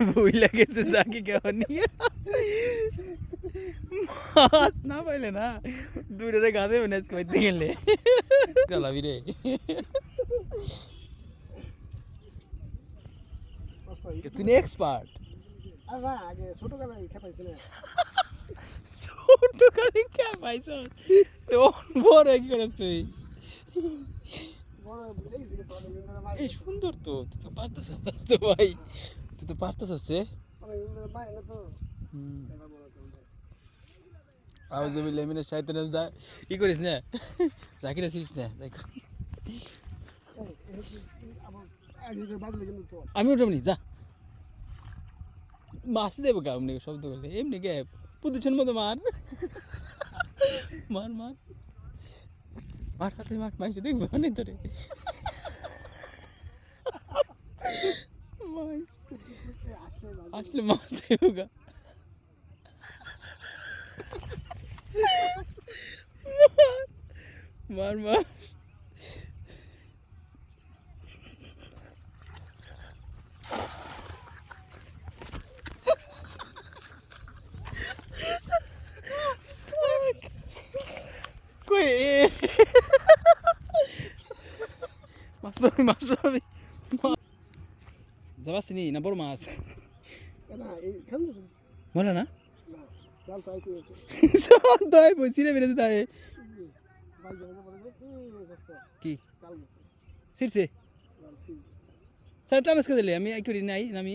ভুইলা গেছে সাকি কেমন মাছ না পাইলে না দূরে গাঁদে ম্যানেজ করতে গেলে চালাবি রে তুই এক্সপার্ট আগে ছোটবেলায় খেপাইছি না ছোট কালে কে পাইছ তো বড় কি করছ তুই এই সুন্দর তো তুই তো পারতেছিস তো ভাই তুই তো পারতেছিস রে আউযুবিল্লাহি মিনাশ শাইতানির রাজিম ই করিস না জাকির আসিস না আমি উঠাবনি যা মাছ দেবো গা এমনি শব্দ করলে এমনি গে পুদুছেন মতো মার মার মার মার সাথে মার মাইসে দেখবো অনেক ধরে আসলে মাছ দেবো গা মার মার কই মাছ পাবি যাবাসনি না বড় মাছ বলে না সব দই বসি রে বেরেছে তাই কি সিরছে স্যার টানাস করে দিলে আমি করি নাই নামি